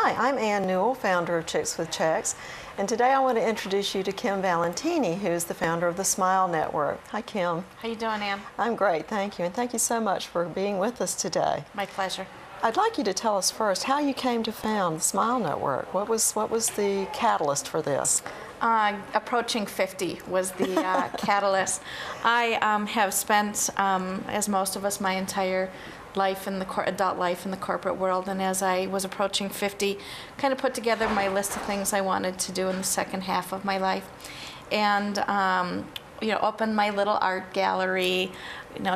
Hi, I'm Ann Newell, founder of Chicks with Checks, and today I want to introduce you to Kim Valentini, who's the founder of the Smile Network. Hi, Kim. How you doing, Ann? I'm great, thank you, and thank you so much for being with us today. My pleasure. I'd like you to tell us first how you came to found the Smile Network. What was the catalyst for this? Approaching 50 was the catalyst. I have spent, as most of us, my entire life in the adult life in the corporate world, and as I was approaching 50, kind of put together my list of things I wanted to do in the second half of my life, and opened my little art gallery,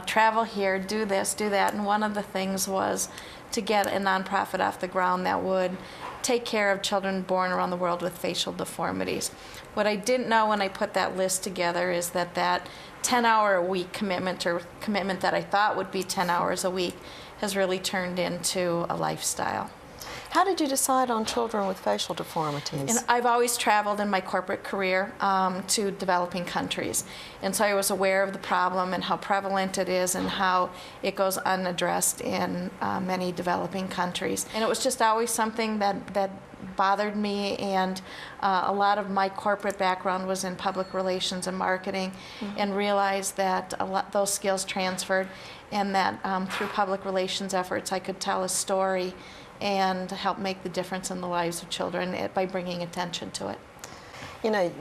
travel here, do this, do that, and one of the things was to get a nonprofit off the ground that would take care of children born around the world with facial deformities. What I didn't know when I put that list together is that 10-hour-a-week commitment, or commitment that I thought would be 10 hours a week, has really turned into a lifestyle. How did you decide on children with facial deformities? And I've always traveled in my corporate career to developing countries, and so I was aware of the problem and how prevalent it is and how it goes unaddressed in many developing countries. And it was just always something that bothered me, and a lot of my corporate background was in public relations and marketing, and realized that those skills transferred, and that through public relations efforts I could tell a story and help make the difference in the lives of children by bringing attention to it.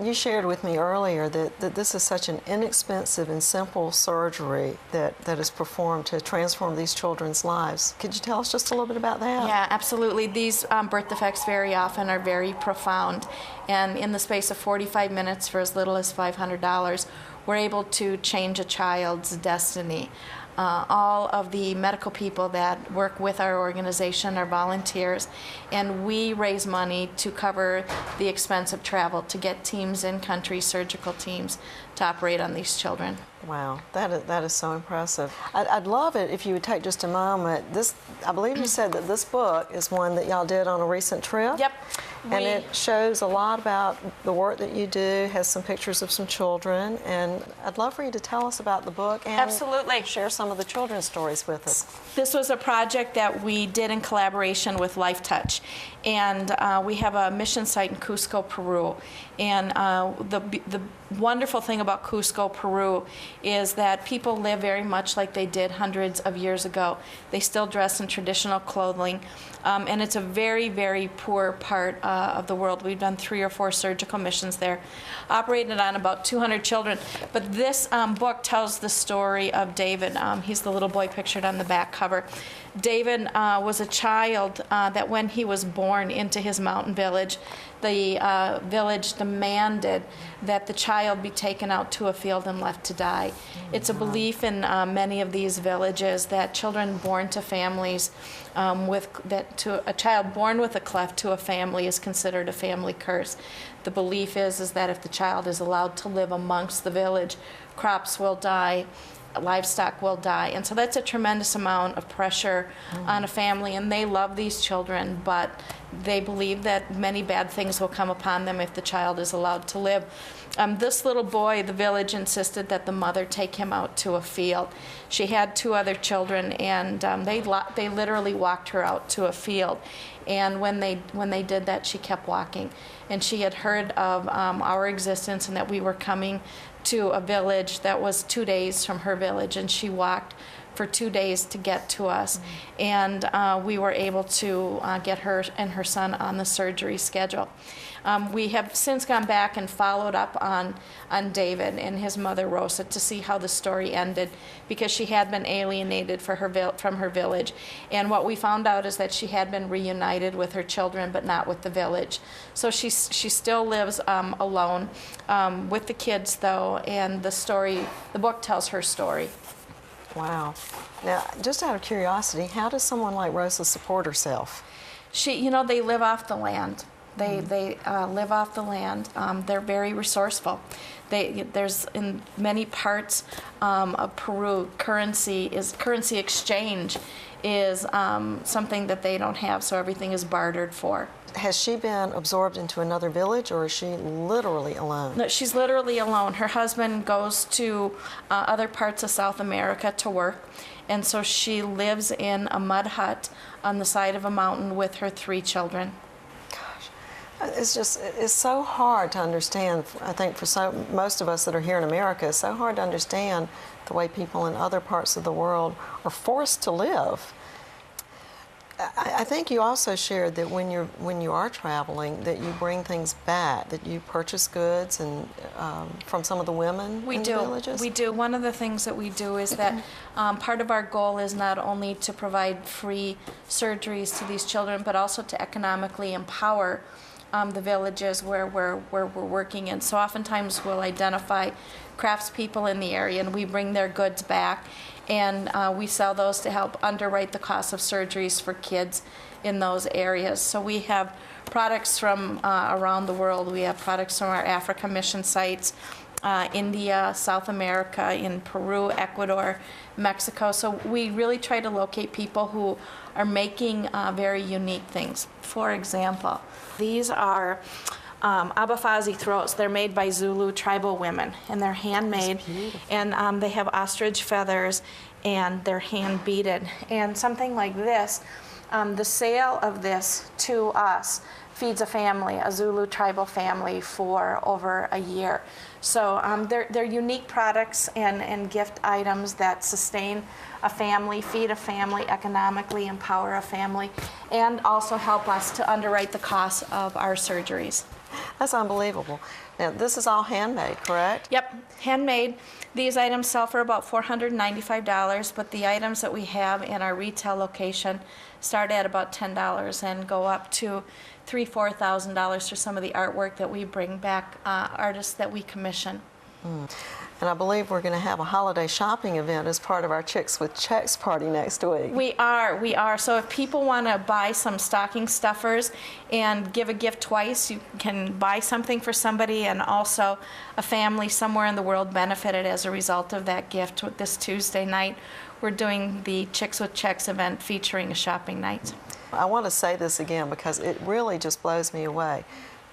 You shared with me earlier that this is such an inexpensive and simple surgery that is performed to transform these children's lives. Could you tell us just a little bit about that? Yeah, absolutely. These birth defects very often are very profound, and in the space of 45 minutes for as little as $500, we're able to change a child's destiny. All of the medical people that work with our organization are volunteers, and we raise money to cover the expense of travel to get teams in country, surgical teams, to operate on these children. Wow, that is so impressive. I'd love it if you would take just a moment. I believe you said that this book is one that y'all did on a recent trip. Yep. And it shows a lot about the work that you do, has some pictures of some children, and I'd love for you to tell us about the book and absolutely share some of the children's stories with us. This was a project that we did in collaboration with Life Touch, and we have a mission site in Cusco, Peru. And the wonderful thing about Cusco, Peru is that people live very much like they did hundreds of years ago. They still dress in traditional clothing, and it's a very, very poor part of the world. We've done 3 or 4 surgical missions there, operated on about 200 children. But this book tells the story of David. He's the little boy pictured on the back cover. David was a child that when he was born into his mountain village, the village demanded that the child be taken out to a field and left to die. It's a belief in many of these villages that children born to families a child born with a cleft to a family is considered a family curse. The belief is that if the child is allowed to live amongst the village, crops will die, livestock will die. And so that's a tremendous amount of pressure on a family, and they love these children, but they believe that many bad things will come upon them if the child is allowed to live. This little boy, the village insisted that the mother take him out to a field. She had 2 other children, and they literally walked her out to a field. And when they did that, she kept walking. And she had heard of our existence and that we were coming to a village that was 2 days from her village, and she walked for 2 days to get to us. And we were able to get her and her son on the surgery schedule. We have since gone back and followed up on David and his mother Rosa to see how the story ended, because she had been alienated from her village. And what we found out is that she had been reunited with her children, but not with the village. So she still lives alone with the kids, though, and the book tells her story. Wow. Now, just out of curiosity, how does someone like Rosa support herself? They live off the land. They live off the land. They're very resourceful. There's in many parts of Peru, currency exchange is something that they don't have, so everything is bartered for. Has she been absorbed into another village, or is she literally alone? No, she's literally alone. Her husband goes to other parts of South America to work, and so she lives in a mud hut on the side of a mountain with her 3 children. It's so hard to understand. I think for most of us that are here in America, it's so hard to understand the way people in other parts of the world are forced to live. I think you also shared that when you are traveling, that you bring things back, that you purchase goods and from some of the women in the villages. We do. One of the things that we do is that part of our goal is not only to provide free surgeries to these children, but also to economically empower the villages where we're working in. So oftentimes we'll identify craftspeople in the area and we bring their goods back, and we sell those to help underwrite the cost of surgeries for kids in those areas. So we have products from around the world. We have products from our Africa mission sites, India, South America, in Peru, Ecuador, Mexico. So we really try to locate people who are making very unique things. For example, these are abafazi throats. They're made by Zulu tribal women, and they're handmade, and they have ostrich feathers, and they're hand beaded. And something like this, the sale of this to us feeds a family, a Zulu tribal family, for over a year. So they're unique products and gift items that sustain a family, feed a family, economically empower a family, and also help us to underwrite the costs of our surgeries. That's unbelievable. Now, this is all handmade, correct? Yep, handmade. These items sell for about $495, but the items that we have in our retail location start at about $10 and go up to $3,000, $4,000 for some of the artwork that we bring back, artists that we commission. And I believe we're going to have a holiday shopping event as part of our Chicks with Checks party next week. We are. So if people want to buy some stocking stuffers and give a gift twice, you can buy something for somebody, and also a family somewhere in the world benefited as a result of that gift. This Tuesday night, we're doing the Chicks with Checks event featuring a shopping night. I want to say this again because it really just blows me away.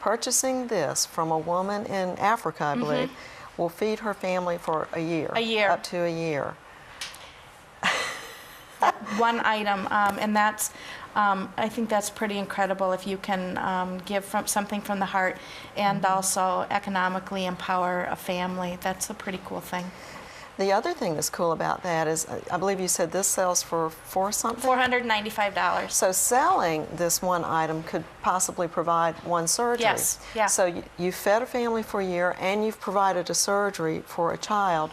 Purchasing this from a woman in Africa, I believe, will feed her family for a year. Up to a year. One item, and that's, I think that's pretty incredible if you can give something from the heart and also economically empower a family. That's a pretty cool thing. The other thing that's cool about that is, I believe you said this sells for something? $495. So selling this one item could possibly provide one surgery. Yes, yeah. So you fed a family for a year and you've provided a surgery for a child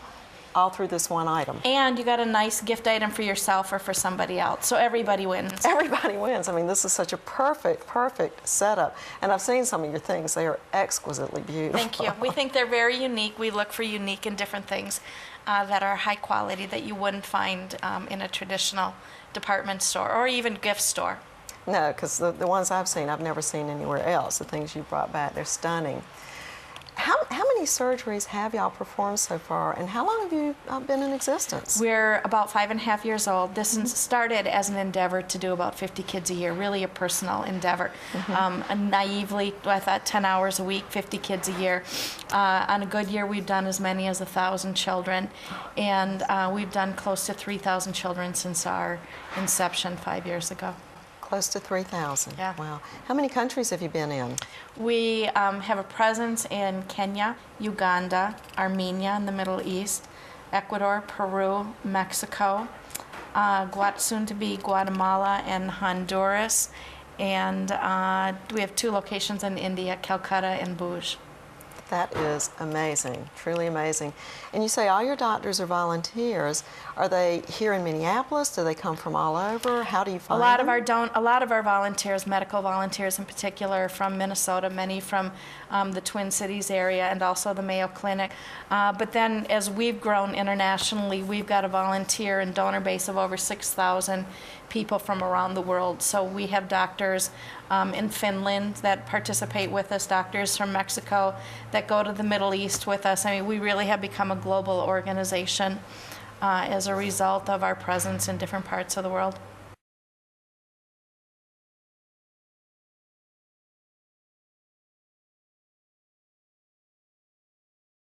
all through this one item. And you got a nice gift item for yourself or for somebody else. So everybody wins. Everybody wins. I mean, this is such a perfect setup. And I've seen some of your things. They are exquisitely beautiful. Thank you. We think they're very unique. We look for unique and different things that are high quality that you wouldn't find in a traditional department store or even gift store. No, because the ones I've seen, I've never seen anywhere else. The things you brought back, they're stunning. How many surgeries have y'all performed so far, and how long have you been in existence? We're about 5.5 years old. This started as an endeavor to do about 50 kids a year, really a personal endeavor. Naively, I thought 10 hours a week, 50 kids a year. On a good year, we've done as many as 1,000 children, and we've done close to 3,000 children since our inception 5 years ago. Close to 3,000. Yeah. Wow. How many countries have you been in? We have a presence in Kenya, Uganda, Armenia in the Middle East, Ecuador, Peru, Mexico, soon to be Guatemala and Honduras, and we have 2 locations in India, Calcutta and Bhuj. That is amazing, truly amazing. And you say all your doctors are volunteers. Are they here in Minneapolis? Do they come from all over? How do you find them? A lot of our volunteers, medical volunteers in particular, are from Minnesota, many from the Twin Cities area and also the Mayo Clinic. But then as we've grown internationally, we've got a volunteer and donor base of over 6,000 people from around the world. So we have doctors in Finland that participate with us, doctors from Mexico that go to the Middle East with us. I mean, we really have become a global organization as a result of our presence in different parts of the world.